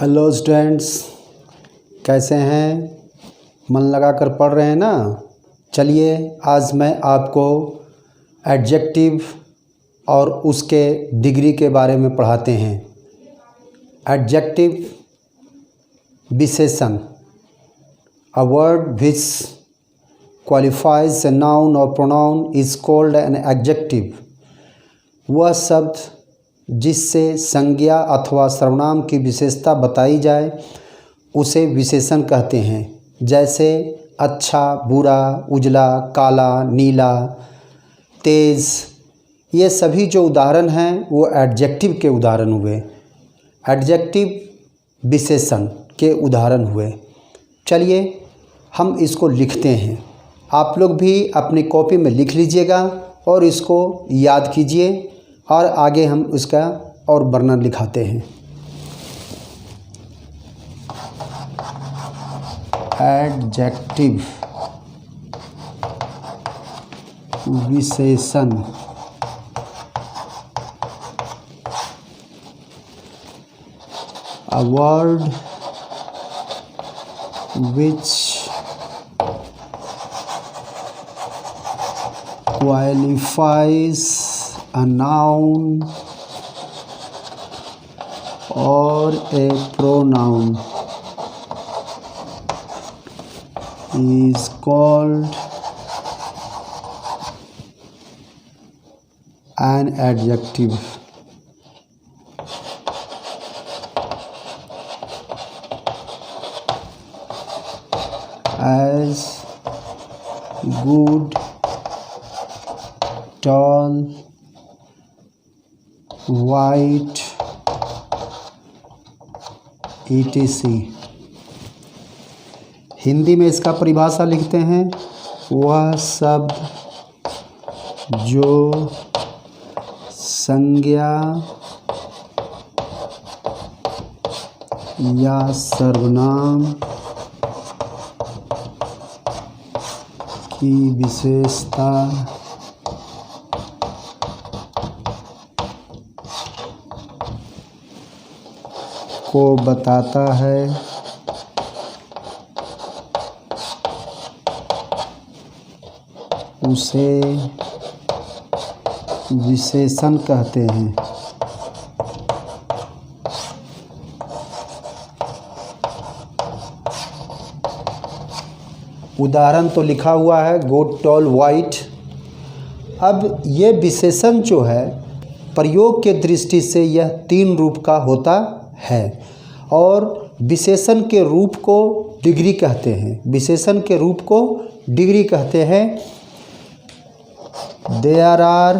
Hello students, कैसे हैं? मन लगा कर पढ़ रहे हैं ना? चलिए आज मैं आपको एडजेक्टिव और उसके डिग्री के बारे में पढ़ाते हैं। एडजेक्टिव विशेषण, a word which qualifies a noun or pronoun is called an adjective. वह शब्द जिससे संज्ञा अथवा सर्वनाम की विशेषता बताई जाए उसे विशेषण कहते हैं। जैसे अच्छा, बुरा, उजला, काला, नीला, तेज, ये सभी जो उदाहरण हैं वो एडजेक्टिव के उदाहरण हुए, एडजेक्टिव विशेषण के उदाहरण हुए। चलिए हम इसको लिखते हैं। आप लोग भी अपनी कॉपी में लिख लीजिएगा और इसको याद कीजिए और आगे हम उसका और वर्णन लिखाते हैं। एडजेक्टिव विशेषण, a word which qualifies a noun or a pronoun is called an adjective. As good, tall, white, etc. Hindi में इसका परिभाषा लिखते हैं, वह शब्द जो संज्ञा या सर्वनाम की विशेषता को बताता है उसे विशेषण कहते हैं। उदाहरण तो लिखा हुआ है, गुड, टॉल, वाइट। अब ये विशेषण जो है प्रयोग के दृष्टि से यह 3 रूप का होता है और विशेषण के रूप को डिग्री कहते हैं। विशेषण के रूप को डिग्री कहते हैं। There are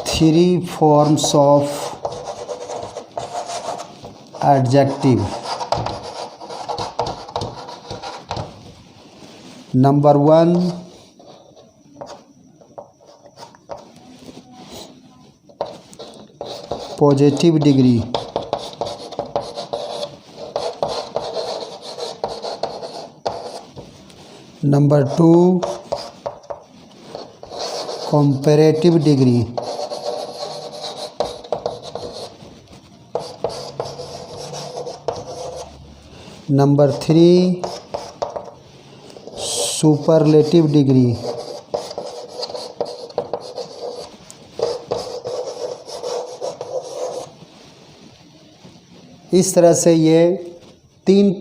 3 forms of adjective. Number 1, positive degree. Number 2, comparative degree. Number 3, superlative degree. इस तरह से ये 3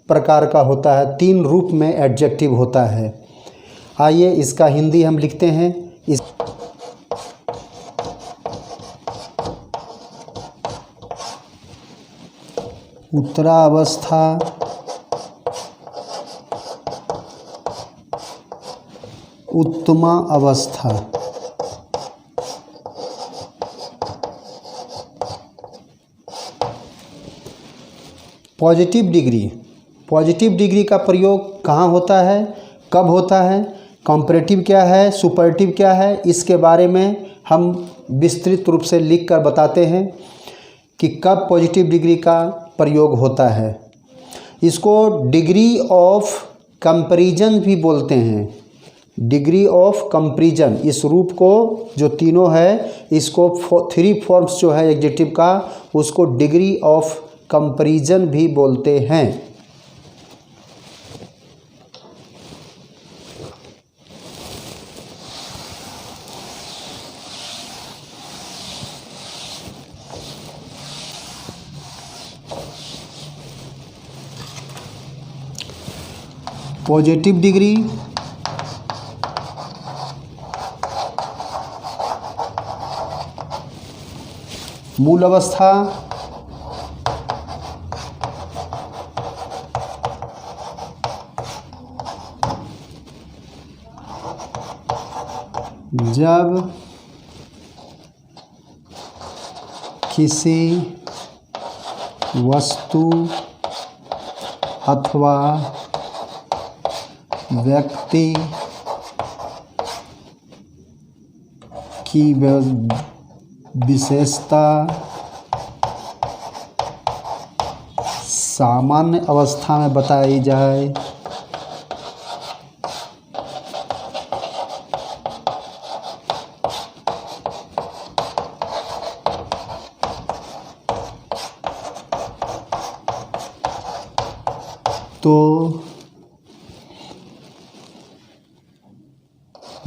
प्रकार का होता है, 3 रूप में एडजेक्टिव होता है। आइए इसका हिंदी हम लिखते हैं। इस उत्तरावस्था, उत्तमा अवस्था, पॉजिटिव डिग्री। पॉजिटिव डिग्री का प्रयोग कहाँ होता है, कब होता है, कंपैरेटिव क्या है, सुपरलेटिव क्या है, इसके बारे में हम विस्तृत रूप से लिख कर बताते हैं कि कब पॉजिटिव डिग्री का प्रयोग होता है। इसको डिग्री ऑफ कंपैरिजन भी बोलते हैं। डिग्री ऑफ कंपैरिजन, इस रूप को जो तीनों है इसको 3 फॉर्म्स जो है एडजेक्टिव का उसको डिग्री ऑफ कंपैरिजन भी बोलते हैं। पॉजिटिव डिग्री, मूल अवस्था, जब किसी वस्तु अथवा व्यक्ति की विशेषता सामान्य अवस्था में बताई जाए तो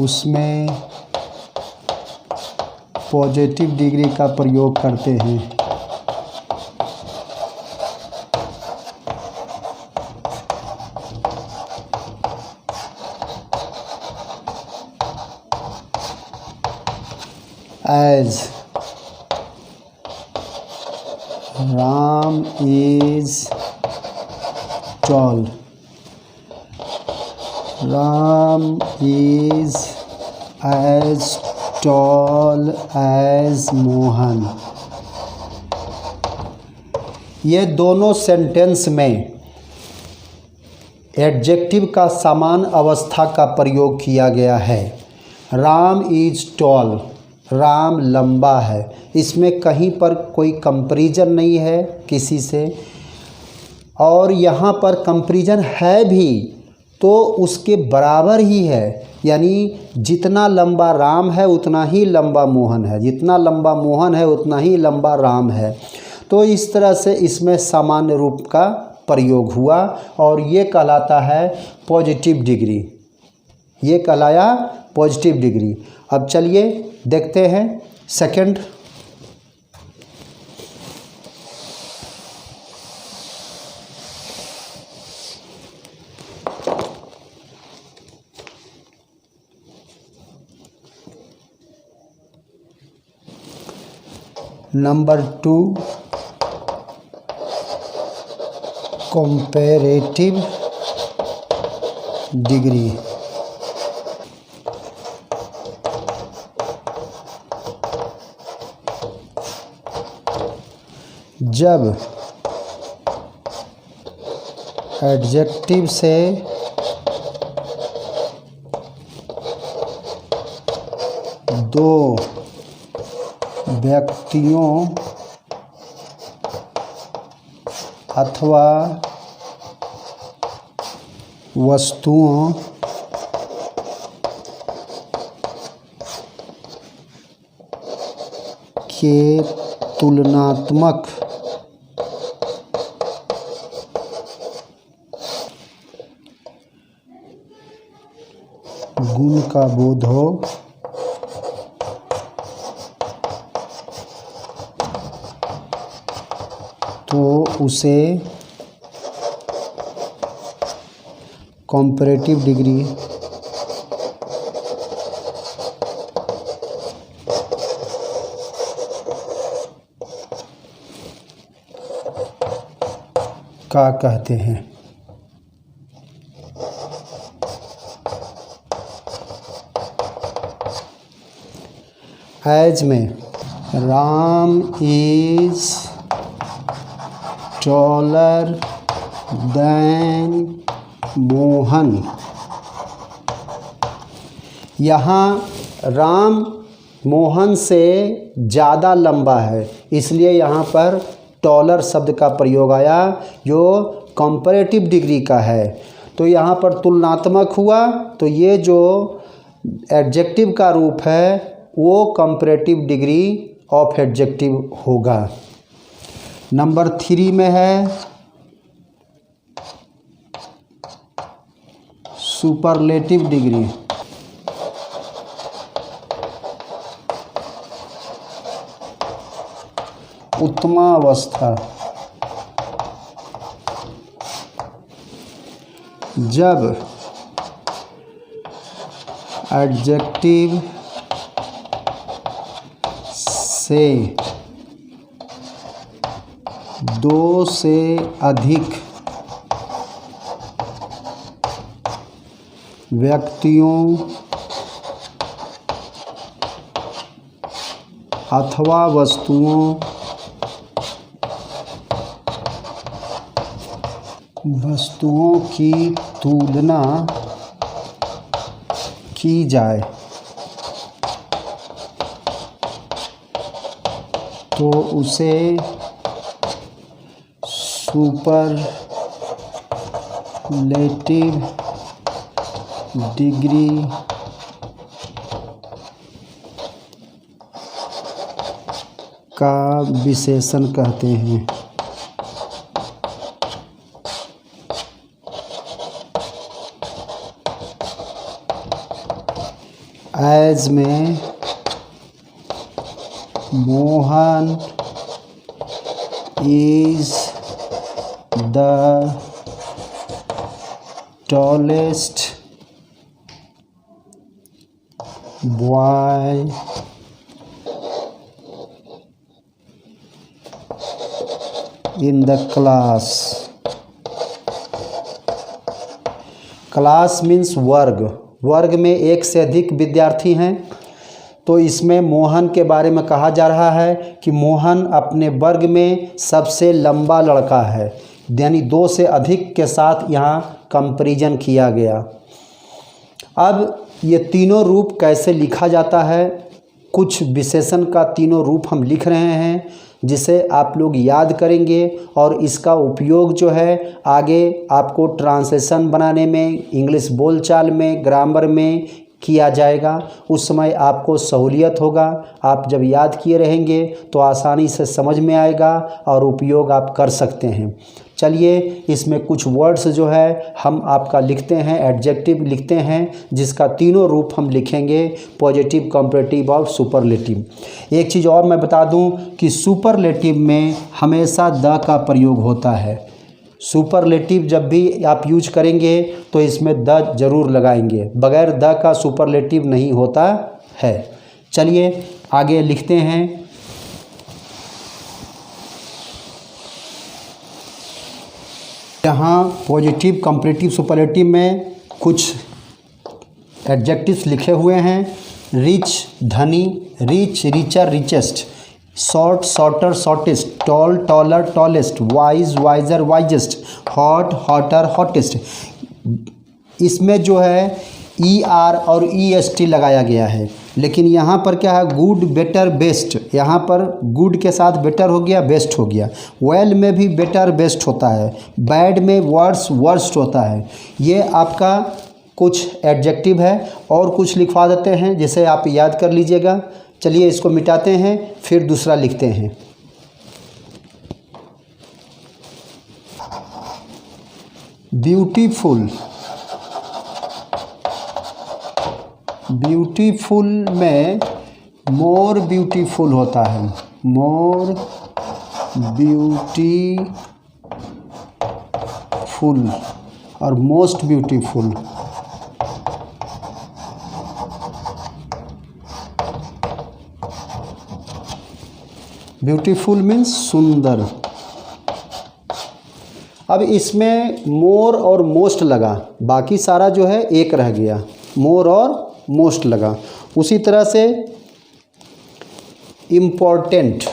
उसमें पॉजिटिव डिग्री का प्रयोग करते हैं। As Ram is tall, Ram is as tall as Mohan। ये दोनों सेंटेंस में एडजेक्टिव का समान अवस्था का प्रयोग किया गया है। राम इज टॉल, राम लंबा है, इसमें कहीं पर कोई कंपैरिजन नहीं है किसी से, और यहाँ पर कंपैरिजन है भी तो उसके बराबर ही है, यानी जितना लंबा राम है उतना ही लंबा मोहन है, जितना लंबा मोहन है उतना ही लंबा राम है। तो इस तरह से इसमें सामान्य रूप का प्रयोग हुआ और ये कहलाता है पॉजिटिव डिग्री, ये कहलाया पॉजिटिव डिग्री। अब चलिए देखते हैं सेकंड। Number 2 comparative degree. जब एडजेक्टिव से दो व्यक्तियों अथवा वस्तुओं के तुलनात्मक गुण का बोध हो तो उसे कंपैरेटिव डिग्री का कहते हैं। एज में Ram is taller than Mohan, यहाँ राम मोहन से ज़्यादा लंबा है इसलिए यहाँ पर टॉलर शब्द का प्रयोग आया जो कंपैरेटिव डिग्री का है। तो यहाँ पर तुलनात्मक हुआ तो ये जो एडजेक्टिव का रूप है वो कंपैरेटिव डिग्री ऑफ एडजेक्टिव होगा। नंबर 3 में है सुपरलेटिव डिग्री। उत्तमावस्था। जब एडजेक्टिव से 2 से अधिक व्यक्तियों अथवा वस्तुओं की तुलना की जाए तो उसे सुपरलेटिव डिग्री का विशेषण कहते हैं। एज में Mohan is the tallest boy in the class. Class means वर्ग। वर्ग में 1 से अधिक विद्यार्थी हैं, तो इसमें मोहन के बारे में कहा जा रहा है कि मोहन अपने वर्ग में सबसे लंबा लड़का है, यानी 2 से अधिक के साथ यहाँ कंपैरिजन किया गया। अब ये तीनों रूप कैसे लिखा जाता है, कुछ विशेषण का तीनों रूप हम लिख रहे हैं जिसे आप लोग याद करेंगे और इसका उपयोग जो है आगे आपको ट्रांसलेशन बनाने में, इंग्लिश बोलचाल में, ग्रामर में किया जाएगा। उस समय आपको सहूलियत होगा। आप जब याद किए रहेंगे तो आसानी से समझ में आएगा और उपयोग आप कर सकते हैं। चलिए इसमें कुछ वर्ड्स जो है हम आपका लिखते हैं, एडजेक्टिव लिखते हैं जिसका तीनों रूप हम लिखेंगे, पॉजिटिव, कंपैरेटिव और सुपरलेटिव। एक चीज़ और मैं बता दूं कि सुपरलेटिव में हमेशा द का प्रयोग होता है। सुपरलेटिव जब भी आप यूज करेंगे तो इसमें द जरूर लगाएंगे, बगैर द का सुपरलेटिव नहीं होता है। चलिए आगे लिखते हैं। यहाँ पॉजिटिव, कंपैरेटिव, सुपरलेटिव में कुछ एडजेक्टिव्स लिखे हुए हैं। रिच धनी, rich richer richest, short shorter shortest, tall taller tallest, wise wiser wisest, hot hotter hottest. इसमें जो है ER और EST लगाया गया है, लेकिन यहाँ पर क्या है, गुड बेटर बेस्ट। यहाँ पर गुड के साथ बेटर हो गया, बेस्ट हो गया। वेल में भी बेटर बेस्ट होता है, बैड में वर्स वर्स्ट होता है। ये आपका कुछ एडजेक्टिव है और कुछ लिखवा देते हैं जिसे आप याद कर लीजिएगा। चलिए इसको मिटाते हैं, फिर दूसरा लिखते हैं। ब्यूटीफुल, ब्यूटीफुल में मोर ब्यूटीफुल होता है, मोर ब्यूटीफुल और मोस्ट ब्यूटीफुल। ब्यूटीफुल मीन्स सुंदर। अब इसमें मोर और मोस्ट लगा, बाकी सारा जो है एक रह गया, मोर और मोस्ट लगा। उसी तरह से इम्पोर्टेंट,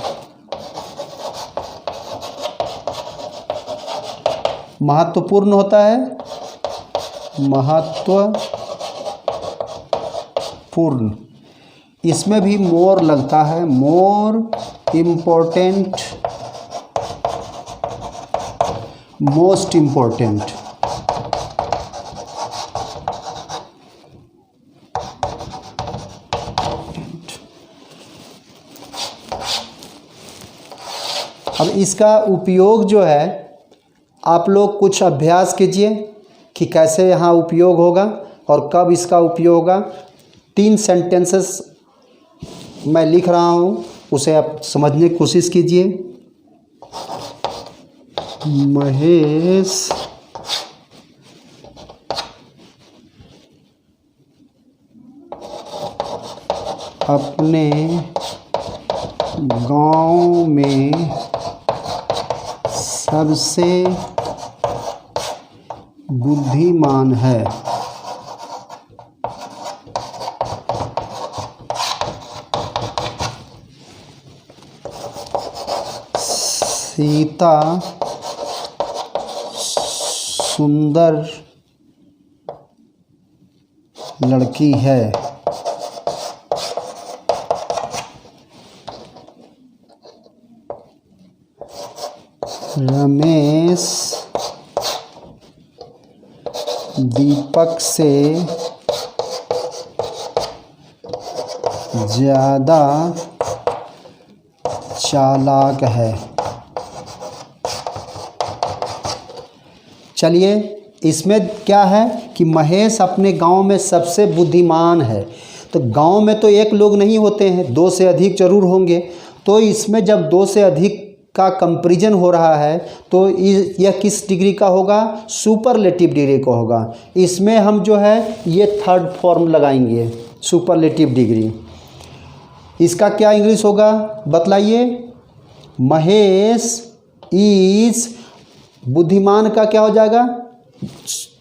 महत्वपूर्ण होता है, महत्वपूर्ण। इसमें भी मोर लगता है, मोर इम्पोर्टेंट, मोस्ट इम्पोर्टेंट। अब इसका उपयोग जो है आप लोग कुछ अभ्यास कीजिए कि कैसे यहाँ उपयोग होगा और कब इसका उपयोग होगा। 3 सेंटेंसेस मैं लिख रहा हूँ, उसे आप समझने की कोशिश कीजिए। महेश अपने गांव में सबसे बुद्धिमान है। सीता सुंदर लड़की है। रमेश दीपक से ज़्यादा चालाक है। चलिए, इसमें क्या है कि महेश अपने गांव में सबसे बुद्धिमान है। तो गांव में तो एक लोग नहीं होते हैं, 2 से अधिक जरूर होंगे। तो इसमें जब 2 से अधिक का कंपैरिजन हो रहा है तो यह किस डिग्री का होगा? सुपरलेटिव डिग्री का होगा। इसमें हम जो है ये 3rd फॉर्म लगाएंगे, सुपरलेटिव डिग्री। इसका क्या इंग्लिश होगा बतलाइए? महेश इज, बुद्धिमान का क्या हो जाएगा?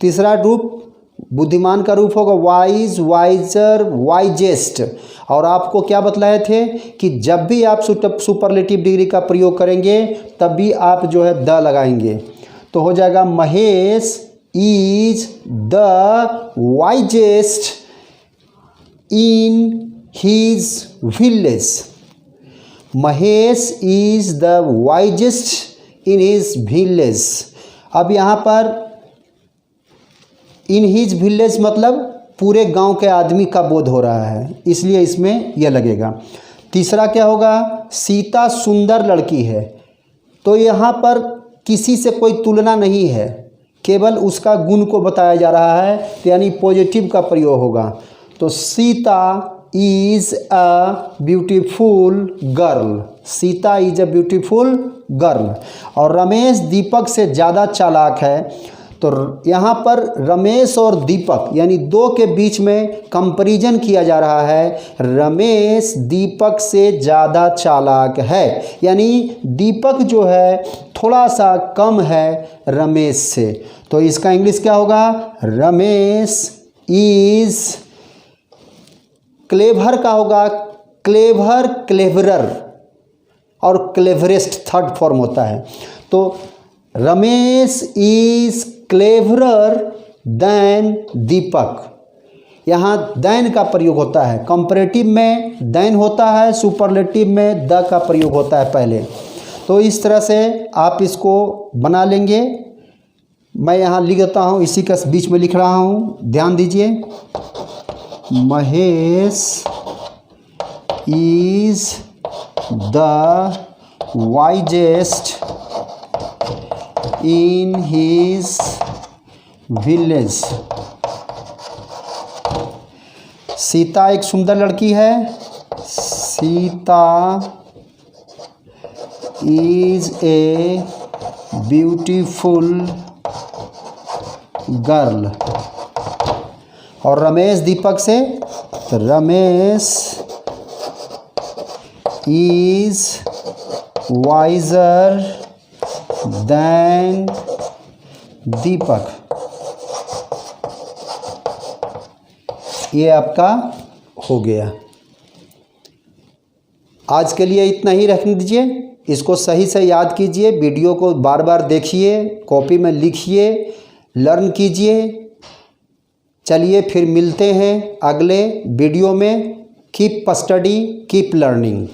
तीसरा रूप बुद्धिमान का रूप होगा वाइज, वाइजर, वाइजेस्ट। और आपको क्या बतलाए थे कि जब भी आप सुपरलेटिव डिग्री का प्रयोग करेंगे तब भी आप जो है द लगाएंगे। तो हो जाएगा Mahesh is the wisest in his village. Mahesh is the wisest in his village. अब यहाँ पर इन हीज विलेज मतलब पूरे गांव के आदमी का बोध हो रहा है, इसलिए इसमें यह लगेगा। तीसरा क्या होगा? सीता सुंदर लड़की है। तो यहाँ पर किसी से कोई तुलना नहीं है, केवल उसका गुण को बताया जा रहा है, तो यानी पॉजिटिव का प्रयोग होगा। तो Sita is a beautiful girl. Sita is a beautiful girl. और रमेश दीपक से ज़्यादा चालाक है। तो यहाँ पर रमेश और दीपक यानी 2 के बीच में कंपैरिजन किया जा रहा है। रमेश दीपक से ज़्यादा चालाक है, यानी दीपक जो है थोड़ा सा कम है रमेश से। तो इसका इंग्लिश क्या होगा? रमेश इज क्लेवर का होगा क्लेवर, क्लेवरर और क्लेवरेस्ट 3rd फॉर्म होता है। तो रमेश इज क्लेवरर देन दीपक। यहाँ दैन का प्रयोग होता है, कंपैरेटिव में दैन होता है, सुपरलेटिव में द का प्रयोग होता है पहले। तो इस तरह से आप इसको बना लेंगे। मैं यहाँ लिख देता हूँ, इसी के बीच में लिख रहा हूँ, ध्यान दीजिए। Mahesh is the wisest in his village। Sita एक सुंदर लड़की है। Sita is a beautiful girl। और रमेश दीपक से, तो रमेश is wiser than दीपक। ये आपका हो गया। आज के लिए इतना ही रखने दीजिए। इसको सही से याद कीजिए, वीडियो को बार बार देखिए, कॉपी में लिखिए, लर्न कीजिए। चलिए फिर मिलते हैं अगले वीडियो में। Keep study, keep learning.